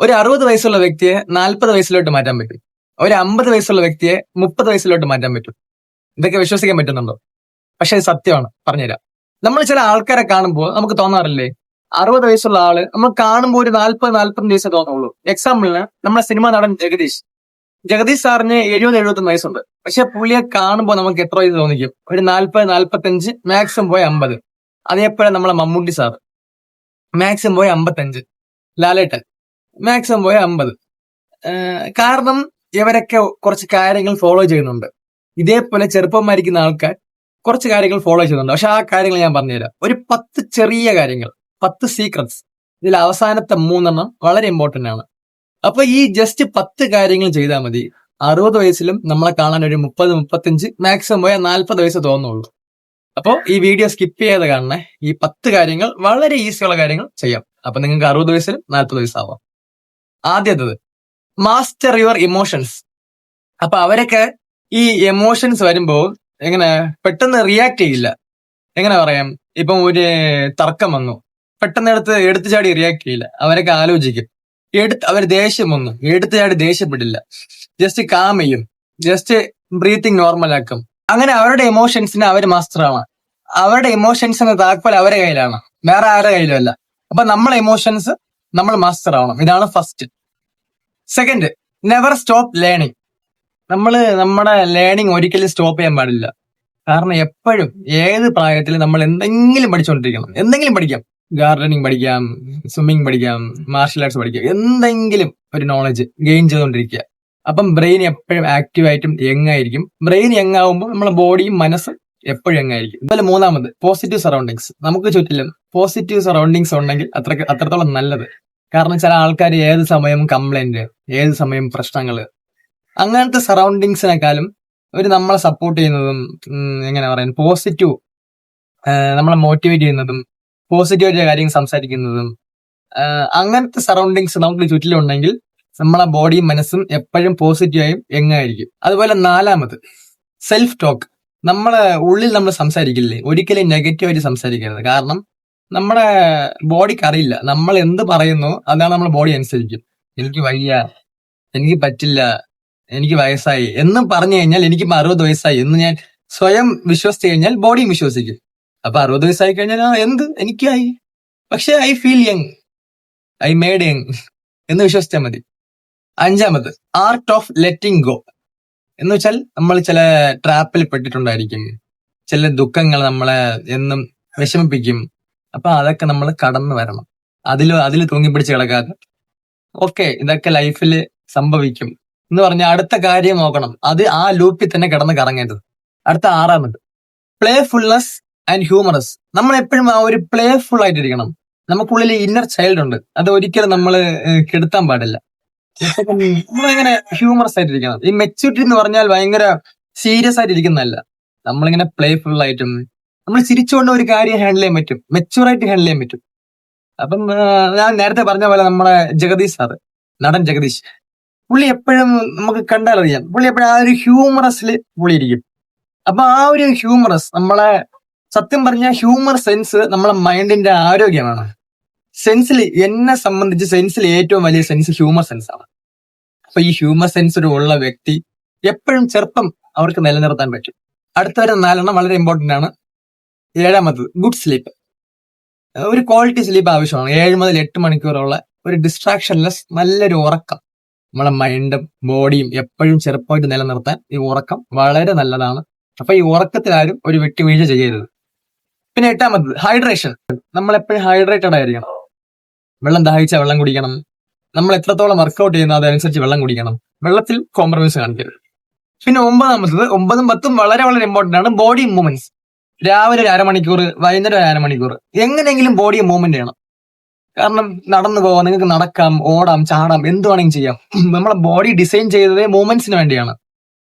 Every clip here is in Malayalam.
ഒരു 60 വയസ്സുള്ള വ്യക്തിയെ 40 വയസ്സിലോട്ട് മാറ്റാൻ പറ്റും. ഒരു 50 വയസ്സുള്ള വ്യക്തിയെ 30 വയസ്സിലോട്ട് മാറ്റാൻ പറ്റും. ഇതൊക്കെ വിശ്വസിക്കാൻ പറ്റുന്നുണ്ടോ? പക്ഷെ ഇത് സത്യമാണ്, പറഞ്ഞുതരാം. നമ്മൾ ചില ആൾക്കാരെ കാണുമ്പോൾ നമുക്ക് തോന്നാറില്ലേ, 60 വയസ്സുള്ള ആള് നമ്മൾ കാണുമ്പോൾ ഒരു 40-45 വയസ്സേ തോന്നുള്ളൂ. എക്സാമ്പിളിന് നമ്മുടെ സിനിമാ നടൻ ജഗദീഷ് സാറിന് 70-71 വയസ്സുണ്ട്. പക്ഷെ പുള്ളിയെ കാണുമ്പോൾ നമുക്ക് എത്ര വയസ്സ് തോന്നിക്കും? ഒരു 40-45, മാക്സിമം പോയ 50. അതേപോലെ നമ്മളെ മമ്മൂട്ടി സാർ മാക്സിമം പോയ 55, ലാലേട്ടൻ മാക്സിമം പോയ 50. കാരണം ഇവരൊക്കെ കുറച്ച് കാര്യങ്ങൾ ഫോളോ ചെയ്യുന്നുണ്ട്. ഇതേപോലെ ചെറുപ്പമായിരിക്കുന്ന ആൾക്കാർ കുറച്ച് കാര്യങ്ങൾ ഫോളോ ചെയ്യുന്നുണ്ട്. പക്ഷെ ആ കാര്യങ്ങൾ ഞാൻ പറഞ്ഞുതരാം. ഒരു 10 ചെറിയ കാര്യങ്ങൾ, 10 സീക്രട്സ്. ഇതിൽ അവസാനത്തെ 3 വളരെ ഇമ്പോർട്ടന്റ് ആണ്. അപ്പൊ ഈ ജസ്റ്റ് 10 കാര്യങ്ങൾ ചെയ്താൽ മതി. 60 വയസ്സിലും നമ്മളെ കാണാൻ ഒരു 30-35, മാക്സിമം പോയ 40 വയസ്സ് തോന്നുള്ളൂ. അപ്പോൾ ഈ വീഡിയോ സ്കിപ്പ് ചെയ്യാതെ കാണണേ. ഈ 10 കാര്യങ്ങൾ വളരെ ഈസിയുള്ള കാര്യങ്ങൾ ചെയ്യാം. അപ്പൊ നിങ്ങൾക്ക് 60 വയസ്സിലും 40 വയസ്സാവാം. ആദ്യത്തത്, മാസ്റ്റർ യുവർ ഇമോഷൻസ്. അപ്പൊ അവരൊക്കെ ഈ എമോഷൻസ് വരുമ്പോൾ എങ്ങനെ പെട്ടെന്ന് റിയാക്ട് ചെയ്യില്ല. എങ്ങനെ പറയാം, ഇപ്പം ഒരു തർക്കം വന്നു, പെട്ടെന്ന് എടുത്തു ചാടി റിയാക്ട് ചെയ്യില്ല. അവരൊക്കെ ആലോചിക്കും. അവർ ദേഷ്യം വന്നു, എടുത്തു ചാടി ദേഷ്യപ്പെടില്ല. ജസ്റ്റ് കാം ചെയ്യും, ജസ്റ്റ് ബ്രീത്തിങ് നോർമൽ ആക്കും. അങ്ങനെ അവരുടെ എമോഷൻസിന് അവർ മാസ്റ്ററാണ്. അവരുടെ എമോഷൻസിന് താക്കോൽ അവരുടെ കയ്യിലാണ്, വേറെ ആരുടെ കയ്യിലും അല്ല. അപ്പൊ നമ്മളെ എമോഷൻസ് നമ്മൾ മാസ്റ്റർ ആവണം. ഇതാണ് first. Second, never stop learning. നമ്മുടെ ലേണിംഗ് ഒരിക്കലും സ്റ്റോപ്പ് ചെയ്യാൻ പാടില്ല. കാരണം എപ്പോഴും ഏത് പ്രായത്തിൽ നമ്മൾ എന്തെങ്കിലും പഠിച്ചുകൊണ്ടിരിക്കണം. എന്തെങ്കിലും പഠിക്കാം. ഗാർഡനിങ് പഠിക്കാം, സ്വിമ്മിങ് പഠിക്കാം, മാർഷൽ ആർട്സ് പഠിക്കാം. എന്തെങ്കിലും ഒരു നോളജ് ഗെയിൻ ചെയ്തുകൊണ്ടിരിക്കുക. അപ്പം ബ്രെയിൻ എപ്പോഴും ആക്റ്റീവ് ആയിട്ടും യങ് ആയിരിക്കും. ബ്രെയിൻ യങ് ആവുമ്പോൾ നമ്മളെ ബോഡിയും മനസ്സും എപ്പോഴും യങ് ആയിരിക്കും. അതുപോലെ മൂന്നാമത്, പോസിറ്റീവ് സറൗണ്ടിങ്സ്. നമുക്ക് ചുറ്റിലും പോസിറ്റീവ് സറൗണ്ടിങ്സ് ഉണ്ടെങ്കിൽ അത്രത്തോളം നല്ലത്. കാരണം ചില ആൾക്കാർ ഏത് സമയം കംപ്ലൈന്റ്, ഏത് സമയം പ്രശ്നങ്ങള്, അങ്ങനത്തെ സറൗണ്ടിങ്സിനെക്കാളും നമ്മളെ സപ്പോർട്ട് ചെയ്യുന്നതും എങ്ങനെ പറയാൻ പോസിറ്റീവ്, നമ്മളെ മോട്ടിവേറ്റ് ചെയ്യുന്നതും പോസിറ്റീവായിട്ട് കാര്യങ്ങൾ സംസാരിക്കുന്നതും അങ്ങനത്തെ സറൗണ്ടിങ്സ് നമുക്ക് ചുറ്റിലുണ്ടെങ്കിൽ നമ്മളെ ബോഡിയും മനസ്സും എപ്പോഴും പോസിറ്റീവായും യങ്ങായിരിക്കും. അതുപോലെ നാലാമത്, സെൽഫ് ടോക്ക്. നമ്മളെ ഉള്ളിൽ നമ്മൾ സംസാരിക്കില്ലേ, ഒരിക്കലും നെഗറ്റീവായിട്ട് സംസാരിക്കരുത്. കാരണം നമ്മുടെ ബോഡിക്ക് അറിയില്ല നമ്മൾ എന്ത് പറയുന്നു, അതാണ് നമ്മളെ ബോഡി അനുസരിക്കും. എനിക്ക് വയ്യ, എനിക്ക് പറ്റില്ല, എനിക്ക് വയസ്സായി എന്ന് പറഞ്ഞു കഴിഞ്ഞാൽ എനിക്കിപ്പോ 60 വയസ്സായി എന്ന് ഞാൻ സ്വയം വിശ്വസിച്ച് കഴിഞ്ഞാൽ ബോഡിയും വിശ്വസിക്കും. അപ്പൊ 60 വയസ്സായി കഴിഞ്ഞാൽ എനിക്കായി, പക്ഷെ I feel young, I made young എന്ന് വിശ്വസിച്ചാൽ മതി. അഞ്ചാമത്, ആർട്ട് ഓഫ് ലെറ്റിംഗ് ഗോ. എന്ന് വെച്ചാൽ നമ്മൾ ചില ട്രാപ്പിൽ പെട്ടിട്ടുണ്ടായിരിക്കും. ചില ദുഃഖങ്ങൾ നമ്മളെ എന്നും വിഷമിപ്പിക്കും. അപ്പൊ അതൊക്കെ നമ്മൾ കടന്നു വരണം. അതിൽ തൂങ്ങിപ്പിടിച്ച് കിടക്കാതെ ഓക്കെ ഇതൊക്കെ ലൈഫിൽ സംഭവിക്കും എന്ന് പറഞ്ഞാൽ അടുത്ത കാര്യം നോക്കണം. അത് ആ ലൂപ്പിൽ തന്നെ കിടന്ന് കറങ്ങരുത്. അടുത്ത ആറാമത്, പ്ലേഫുൾനെസ് ആൻഡ് ഹ്യൂമറസ്. നമ്മൾ എപ്പോഴും ആ ഒരു പ്ലേഫുൾ ആയിട്ടിരിക്കണം. നമുക്കുള്ളിൽ ഇന്നർ ചൈൽഡ് ഉണ്ട്, അത് ഒരിക്കലും നമ്മൾ കെടുത്താൻ പാടില്ല. നമ്മളിങ്ങനെ ഹ്യൂമറസ് ആയിട്ടിരിക്കണം. ഈ മെച്യൂരിറ്റി എന്ന് പറഞ്ഞാൽ ഭയങ്കര സീരിയസ് ആയിട്ടിരിക്കുന്നതല്ല. നമ്മളിങ്ങനെ പ്ലേഫുൾ ആയിട്ടും നമ്മൾ ചിരിച്ചുകൊണ്ട് ഒരു കാര്യം ഹാൻഡിൽ ചെയ്യാൻ പറ്റും, മെച്യൂറായിട്ട് ഹാൻഡിൽ ചെയ്യാൻ പറ്റും. അപ്പം ഞാൻ നേരത്തെ പറഞ്ഞ പോലെ നമ്മളെ ജഗദീഷ് സാറ്, നടൻ ജഗദീഷ്, പുള്ളി എപ്പോഴും നമുക്ക് കണ്ടാലറിയാം, പുള്ളി എപ്പോഴും ആ ഒരു ഹ്യൂമറസിൽ പുള്ളി ഇരിക്കും. അപ്പൊ ആ ഒരു ഹ്യൂമറസ് നമ്മളെ, സത്യം പറഞ്ഞ ഹ്യൂമർ സെൻസ് നമ്മളെ മൈൻഡിന്റെ ആരോഗ്യമാണ്. എന്നെ സംബന്ധിച്ച് സെൻസിൽ ഏറ്റവും വലിയ സെൻസ് ഹ്യൂമർ സെൻസ് ആണ്. അപ്പൊ ഈ ഹ്യൂമർ സെൻസ് ഉള്ള വ്യക്തി എപ്പോഴും ചെറുപ്പം അവർക്ക് നിലനിർത്താൻ പറ്റും. അടുത്ത വരെ 4 വളരെ ഇമ്പോർട്ടന്റ് ആണ്. ഏഴാമത്, ഗുഡ് സ്ലീപ്പ്. ഒരു ക്വാളിറ്റി സ്ലീപ്പ് ആവശ്യമാണ്. 7 മുതൽ 8 മണിക്കൂറുള്ള ഒരു ഡിസ്ട്രാക്ഷൻലെസ് നല്ലൊരു ഉറക്കം നമ്മളെ മൈൻഡും ബോഡിയും എപ്പോഴും ചെറുപ്പമായിട്ട് നിലനിർത്താൻ ഈ ഉറക്കം വളരെ നല്ലതാണ്. അപ്പൊ ഈ ഉറക്കത്തിൽ ആരും ഒരു വിട്ടുവീഴ്ച ചെയ്യരുത്. പിന്നെ 8ാമത്, ഹൈഡ്രേഷൻ. നമ്മൾ എപ്പോഴും ഹൈഡ്രേറ്റഡ് ആയിരിക്കണം. വെള്ളം ദാഹിച്ച വെള്ളം കുടിക്കണം. നമ്മൾ എത്രത്തോളം വർക്കൗട്ട് ചെയ്യുന്നു അതനുസരിച്ച് വെള്ളം കുടിക്കണം. വെള്ളത്തിൽ കോംപ്രമൈസ് കാണിക്കരുത്. പിന്നെ 9ാമത്, 9ഉം 10ഉം വളരെ വളരെ ഇമ്പോർട്ടന്റ് ആണ്, ബോഡി മൂവ്മെന്റ്സ്. രാവിലെ ഒരു അരമണിക്കൂർ, വൈകുന്നേരം ഒരു അരമണിക്കൂർ എങ്ങനെയെങ്കിലും ബോഡി മൂവ്മെന്റ് ചെയ്യണം. കാരണം നടന്നു പോവാം, നിങ്ങൾക്ക് നടക്കാം, ഓടാം, ചാടാം, എന്ത് വേണമെങ്കിലും ചെയ്യാം. നമ്മളെ ബോഡി ഡിസൈൻ ചെയ്തത് മൂവ്മെന്റ്സിന് വേണ്ടിയാണ്.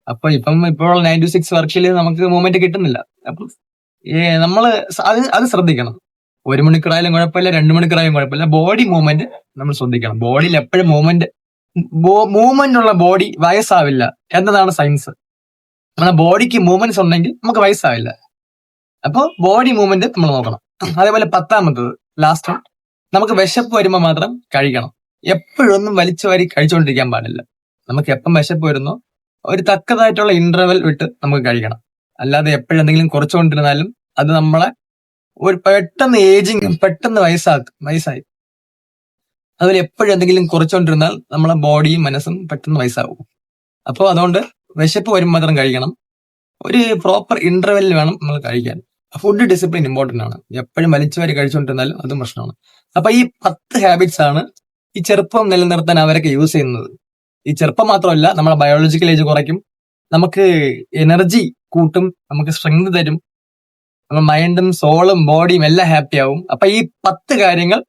അപ്പൊ ഇപ്പോൾ 9-6 വർക്കിൽ നമുക്ക് മൂവ്മെന്റ് കിട്ടുന്നില്ല. അപ്പം നമ്മള് അത് ശ്രദ്ധിക്കണം. 1 മണിക്കൂറായാലും കുഴപ്പമില്ല, 2 മണിക്കൂറായാലും കുഴപ്പമില്ല, ബോഡി മൂവ്മെന്റ് നമ്മൾ ശ്രദ്ധിക്കണം. ബോഡിയിൽ എപ്പോഴും മൂവ്മെന്റ് ഉള്ള ബോഡി വയസ്സാവില്ല എന്നതാണ് സയൻസ്. നമ്മുടെ ബോഡിക്ക് മൂവ്മെന്റ്സ് ഉണ്ടെങ്കിൽ നമുക്ക് വയസ്സാവില്ല. അപ്പൊ ബോഡി മൂവ്മെന്റ് നമ്മൾ നോക്കണം. അതേപോലെ 10ാമത്, ലാസ്റ്റ്, നമുക്ക് വിശപ്പ് വരുമ്പോൾ മാത്രം കഴിക്കണം. എപ്പോഴൊന്നും വലിച്ചു വാരി കഴിച്ചുകൊണ്ടിരിക്കാൻ പാടില്ല. നമുക്ക് എപ്പം വിശപ്പ് വരുന്നോ ഒരു തക്കതായിട്ടുള്ള ഇന്റർവെൽ വിട്ട് നമുക്ക് കഴിക്കണം. അല്ലാതെ എപ്പോഴെന്തെങ്കിലും കുറച്ചുകൊണ്ടിരുന്നാലും അത് നമ്മളെ ഒരു പെട്ടെന്ന് ഏജിങ്, പെട്ടെന്ന് വയസ്സായി. അതുപോലെ എപ്പോഴെന്തെങ്കിലും കുറച്ചുകൊണ്ടിരുന്നാൽ നമ്മളെ ബോഡിയും മനസ്സും പെട്ടെന്ന് വയസ്സാവും. അപ്പോൾ അതുകൊണ്ട് വിശപ്പ് വരുമ്പോൾ മാത്രം കഴിക്കണം. ഒരു പ്രോപ്പർ ഇന്റർവെല്ലിൽ വേണം നമ്മൾ കഴിക്കാൻ. ഫുഡ് ഡിസിപ്ലിൻ ഇമ്പോർട്ടന്റ് ആണ്. എപ്പോഴും വലിച്ചു വാരി കഴിച്ചുകൊണ്ടിരുന്നാലും അതും പ്രശ്നമാണ്. അപ്പൊ ഈ 10 ഹാബിറ്റ്സ് ആണ് ഈ ചെറുപ്പം നിലനിർത്താൻ അവരൊക്കെ യൂസ് ചെയ്യുന്നത്. ഈ ചെറുപ്പം മാത്രമല്ല, നമ്മളെ ബയോളജിക്കൽ ഏജ് കുറയ്ക്കും, നമുക്ക് എനർജി കൂട്ടും, നമുക്ക് സ്ട്രെങ്ത് തരും, നമ്മുടെ മൈൻഡും സോളും ബോഡിയും എല്ലാം ഹാപ്പി ആവും. അപ്പൊ ഈ 10 കാര്യങ്ങൾ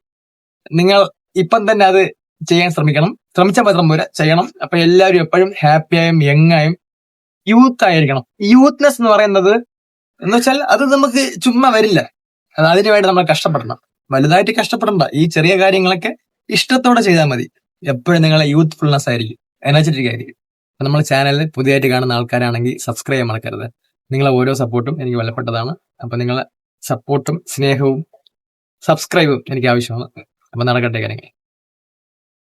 നിങ്ങൾ ഇപ്പം തന്നെ അത് ചെയ്യാൻ ശ്രമിച്ചാൽ മാത്രം പോരാ, ചെയ്യണം. അപ്പൊ എല്ലാവരും എപ്പോഴും ഹാപ്പിയായും യങ്ങായും യൂത്ത് ആയിരിക്കണം. യൂത്ത്നെസ് എന്ന് പറയുന്നത് എന്ന് വെച്ചാൽ അത് നമുക്ക് ചുമ്മാ വരില്ല. അതിനുവേണ്ടി നമ്മൾ കഷ്ടപ്പെടണം. വലുതായിട്ട് കഷ്ടപ്പെടണ്ട. ഈ ചെറിയ കാര്യങ്ങളൊക്കെ ഇഷ്ടത്തോടെ ചെയ്താൽ മതി. എപ്പോഴും നിങ്ങളെ യൂത്ത്ഫുൾനെസ് ആയിരിക്കും, എനർജറ്റിക് ആയിരിക്കും. നമ്മുടെ ചാനലിൽ പുതിയതായിട്ട് കാണുന്ന ആൾക്കാരാണെങ്കിൽ സബ്സ്ക്രൈബ് ചെയ്യാൻ മറക്കരുത്. നിങ്ങളെ ഓരോ സപ്പോർട്ടും എനിക്ക് വിലപ്പെട്ടതാണ്. അപ്പൊ നിങ്ങളെ സപ്പോർട്ടും സ്നേഹവും സബ്സ്ക്രൈബും എനിക്ക് ആവശ്യമാണ്. അപ്പൊ നടക്കട്ടെ കാര്യങ്ങൾ.